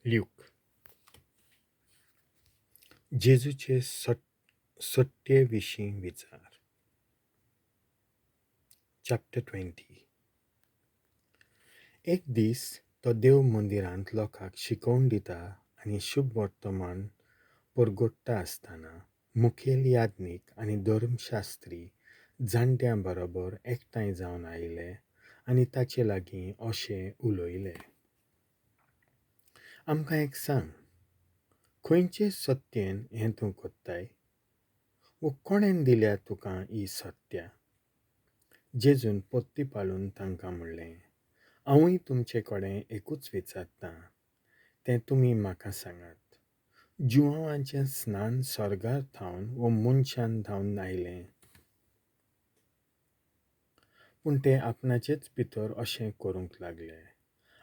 ल्यूक. जेजूचे सट्टे विशीं विचार. चॅप्टर 20. एक दीस तो देव मंदिरांत लोकांक शिकोवन दिता आनी शुभ वर्तमान परगट्टा आसतना मुखेल याज्ञीक आनी धर्मशास्त्री जाणट्यां बरोबर एकठांय जावन आयले आनी ताचे लागीं अशें उलयले. आमकां एक सांग, खंयचे सत्तेन हें तूं कोत्ताय? वो कोणेन दिल्या तुका ही सत्या? जेजून पोत्तीपाळून तांकां म्हणलें, हांवूय तुमचे कडेन एकूच विचारतां, तें तुमी म्हाका सांगात. जुवांवाचें स्नान स्वर्गार थावन वो मनशान धांवन आयलें? पूण ते आपणाचेच भितर अशें करूंक लागले.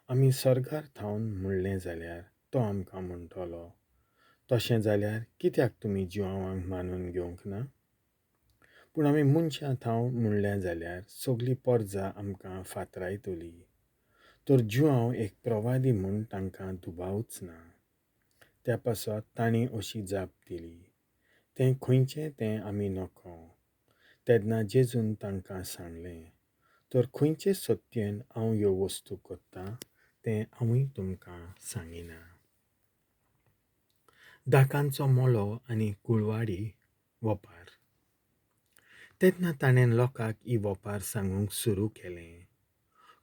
आमी स्वर्गार थावन म्हणलें जाल्यार तो आमकां म्हणटलो, तशें जाल्यार कित्याक तुमी जुवांवांक मानून घेवंक ना? पूण आमी मनशां थावन म्हणलें जाल्यार सगळीं परजा आमकां फातरायतली. तर जुवांव एक प्रवादी म्हूण तांकां दुबावच ना. त्या पासत तांणी अशी जाप दिली, तें खंयचें तें आमी नकळो. तेन्ना जेजून तांकां सांगलें, तर खंयचे सत्तेन हांव ह्यो वस्तू कोत्तां तें हांवूय तुमकां सांगिना. दाकांचो मोलो आनी कुळवाडी वोपार. तेन्ना ताणें लोकांक ही वोपार सांगूंक सुरू केलें.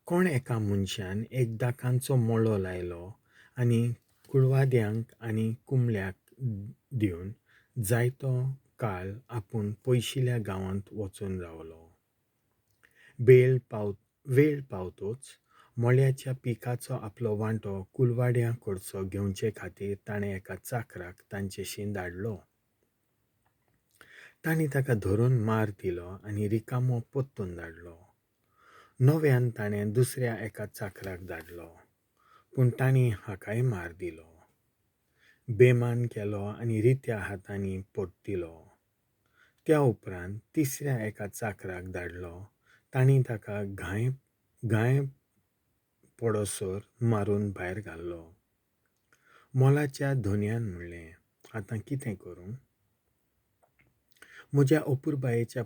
कोण एका मनशान एक दाकांचो मोलो लायलो आनी कुळवाद्यांक आनी कुंबळ्याक दिवन जायतो काळ आपूण पयशिल्ल्या गांवांत वचून रावलो. वेळ पावतोच मोल्याच्या पिकाचो आपलो वांटो कुलवाड्यां कडचो घेवचे खातीर ताणें एका चाकराक तांचेशी धाडलो. तांणी ताका धरून मार दिलो आनी रिकामो पोत्तून धाडलो. नव्यान ताणें दुसऱ्या एका चाकराक धाडलो, पूण तांणी हाकाय मार दिलो. बेमान केलो आनी रित्या हातांनी पोत्तिलो. त्या उपरांत तिसऱ्या एका चाकराक धाडलो. तांणी ताका घाय पडोसर मारून भायर घाल्लो. मोलाच्या धोनयान म्हणलें, आतां कितें करूं? म्हज्या अपुरबायेच्या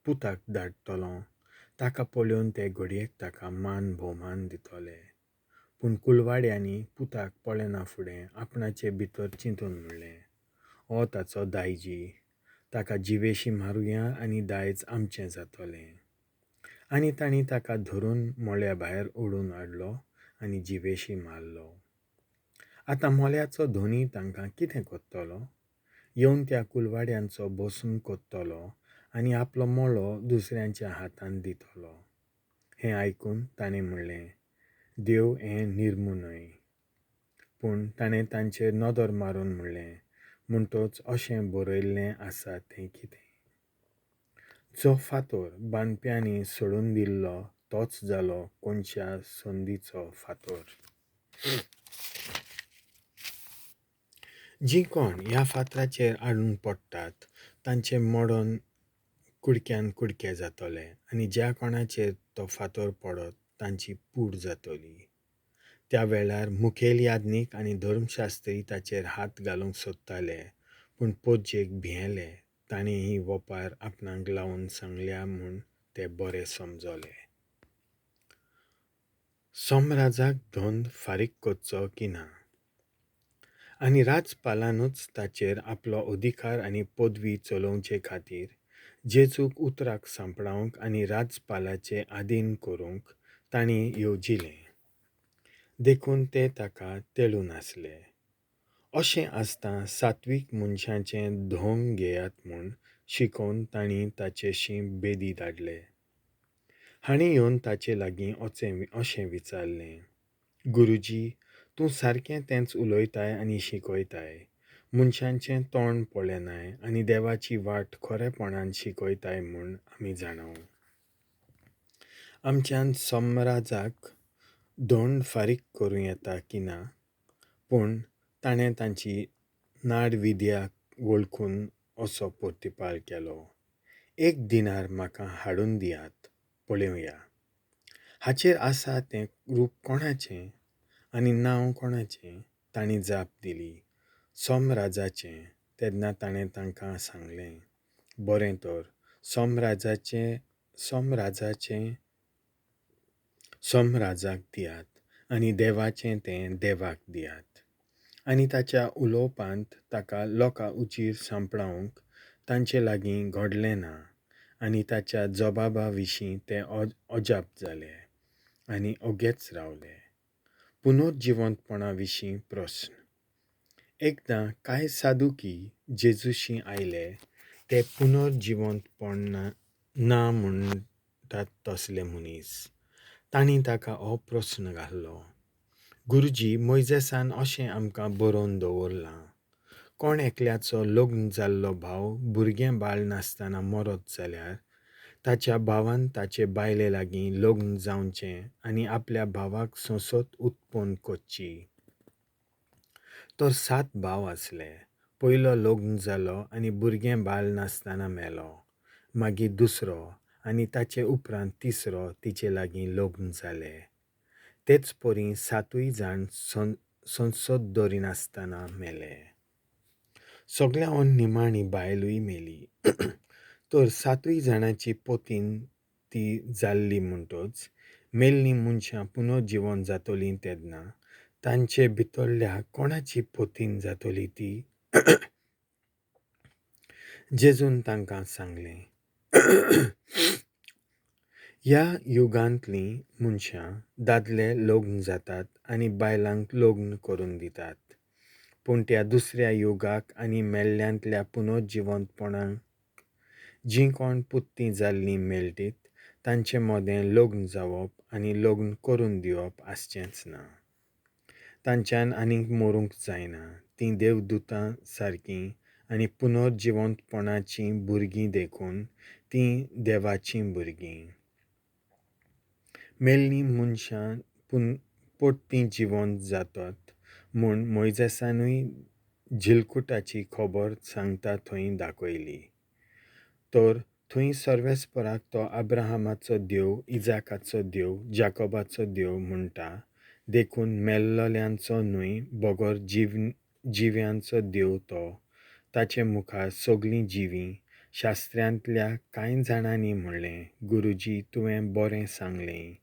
पुताक धाडटलो. ताका पळोवन ते घडयेक ताका मान भोवमान दितले. पूण कुलवाड्यांनी पुताक पळयना फुडें आपणाचे भितर चिंतून म्हणलें, हो ताचो दायजी, ताका जिवेशी मारुया आनी दायज आमचें जातलें. आनी तांणी ताका धरून मोल्या भायर ओडून हाडलो आनी जिवेशी मारलो. आतां मोल्याचो धोनी तांकां कितें कोत्तलो? येवन त्या कुलवाड्यांचो बसून कोत्तलो आनी आपलो मोलो दुसऱ्यांच्या हातांत दितलो. हें आयकून ताणें म्हणलें, देव हें निर्मूनय. पूण ताणें तांचेर नदर मारून म्हणलें, म्हणटच अशें बरयल्लें आसा तें कितें? जो फातर बांदप्यांनी सोडून दिल्लो तोच जालो कोणच्या संदीचो फातर. जीं कोण ह्या फातराचेर आडून पडटात तांचें मोडोन कुडक्यान कुडकें जातलें आनी ज्या कोणाचेर तो फातर पडत तांची पूड जातली. त्या वेळार मुखेल याज्ञीक आनी धर्मशास्त्री ताचेर हात घालूंक सोदताले, पूण पोज्जेक भियेले. तांणी ही वोपार आपणाक लावन सांगल्या म्हूण ते बरें समजले. सोमराजाक धन फारीक करचो की ना? आनी राजपालानूच ताचेर आपलो अधिकार आनी पदवी चलोवचे खातीर जेजूक उतराक सांपडावंक आनी राजपालाचे आधीन करूंक तांणी येवजिलें. देखून ते ताका तेडून आसले. अशें आसता सात्वीक मनशाचें धोंग घेयात म्हूण शिकोवन तांणी ताचेशी बेदी धाडले. हाणीं येवन ताचे लागीं अशें विचारलें, गुरुजी, तूं सारकें तेंच उलयताय आनी शिकयताय. मनशांचें तोंड पळयनाय आनी देवाची वाट खरेपणान शिकयताय म्हूण आमी जाणव. आमच्यान सोमराजाक दंड फारीक करूं येता की ना? पूण ताणें तांची नाडविद्याक वळखून असो पोर्तिपाळ केलो. 1 दिनार म्हाका हाडून दियात, पळोवया. हाचेर आसा तें रूप कोणाचें? आनी नांव कोणाचें तांणी जाप दिली, सोमराजाचें. तेन्ना ताणें तांकां सांगलें, बरें तर सोमराजाक दियात, आनी देवाचें तें देवाक दियात. आनी ताच्या उलोवपांत ताका लोकां उचीर सांपळावंक तांचे लागीं घडलें ना. आनी ताच्या जबाबा विशीं ते अजाप जाले आनी ओगेच रावले. पुनर्जिवंतपणा विशीं प्रस्न. एकदां कांय सादुकी जेजूशी आयले. ते पुनर्जिवंतपण ना म्हणटात तसले मनीस. तांणी ताका हो प्रस्न घाल्लो, गुरुजी, मोइजेसान अशें आमकां बरोवन दवरलां, कोण एकल्याचो लग्न जाल्लो भाव भुरगें बाळ नासतना मरत जाल्यार ताच्या भावान ताचे बायले लागीं लग्न जावचें आनी आपल्या भावाक सोंसत उत्पन्न करची. तर 7 भाव आसले. पयलो लग्न जालो आनी भुरगें बाळ नासतना मेलो. मागीर दुसरो आनी ताचे उपरांत तिसरो तिचे लागीं लग्न जालें. तेच परी 7य जाण संसद धरिनासतना मेले. सगळ्यांत निमाणी बायलूय मेली. तर 7य जाणांची पोतीन ती जाल्ली म्हणटच मेल्लीं मनशां पुनर्जिवन जातलीं तेन्ना तांचे भितरल्या कोणाची पोतीन जातली ती? जेजून तांकां सांगलें, ह्या युगांतलीं मनशां दादले लग्न जातात आनी बायलांक लग्न करून दितात. पूण त्या दुसऱ्या युगाक आनी मेल्ल्यांतल्या पुनर्जिवंतपणाक जीं कोण पुत्तीं जाल्लीं मेळटीत तांचे मदें लग्न जावप आनी लग्न करून दिवप आसचेंच ना. तांच्यान आनीक मरूंक जायना. तीं देवदूतां सारकीं आनी पुनर्जिवंतपणाचीं भुरगीं देखून तीं देवाचीं भुरगीं. मेल्लीं मनशां परतीं जिवंत जातात म्हूण मोइजेसानूय झिलकुटाची खबर सांगता थंय दाखयली. तर थंय सर्वेस्पराक तो आब्राहामाचो देव, इजाकाचो देव, जाकोबाचो देव म्हणटा देखून मेल्लोल्यांचो न्हय बगर जिव्यांचो देव तो. ताचे मुखार सगळीं जिवीं. शास्त्रांतल्या कांय जाणांनी म्हणलें, गुरुजी, तुवें बरें सांगलें.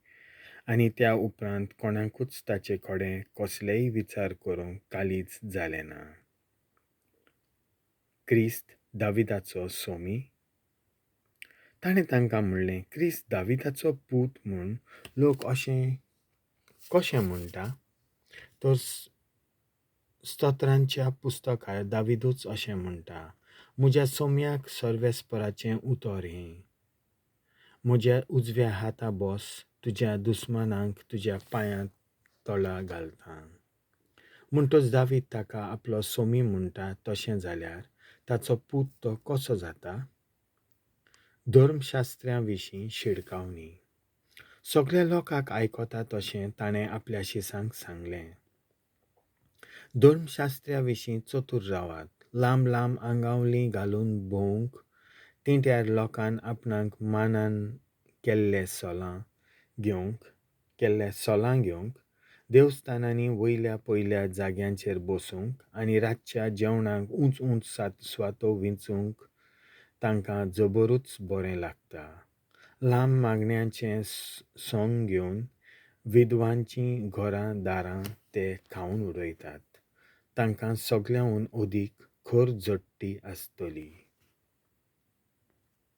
आनी त्या उपरांत कोणाकूच ताचे कडेन कसलेय विचार करूंक कालीच जालें ना. क्रिस्त दाविदाचो सोमी. ताणें तांकां म्हणलें, क्रिस्त दाविदाचो पूत म्हूण लोक अशें कशें म्हणटा? तर स्तोत्रांच्या पुस्तकार दाविदूच अशें म्हणटा, म्हज्या सोम्याक सर्वेस्पराचें उतर हें. म्हज्या उजव्या हाता बस, तुज्या दुस्मानांक तुज्या पांयां तळा घालता. म्हणटच दावीद ताका आपलो सोमी म्हणटा. तशें जाल्यार ताचो पूत तो कसो जाता? धर्मशास्त्र्यां विशीं शिडकावणी. सगळ्या लोकांक आयकता तशें ताणें आपल्या शिसांक सांगलें, धर्मशास्त्र्या विशीं चतूर रावात. लांब लांब आंगावलीं घालून भोवंक तिंट्यार लोकान आपणाक मानान केल्ले सोलां घेवंक, देवस्थानांनी वयल्या पयल्या जाग्यांचेर बसूंक आनी रातच्या जेवणाक उंच उंच स्वातो विंचूंक तांकां जबरूच बरें लागता. लांब मागण्यांचें सोंग घेवन विधवांचीं घरां दारां ते खावन उडयतात. तांकां सगळ्यांहून अदीक खर जडटी आसतली.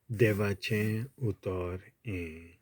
देवाचें उतर हें.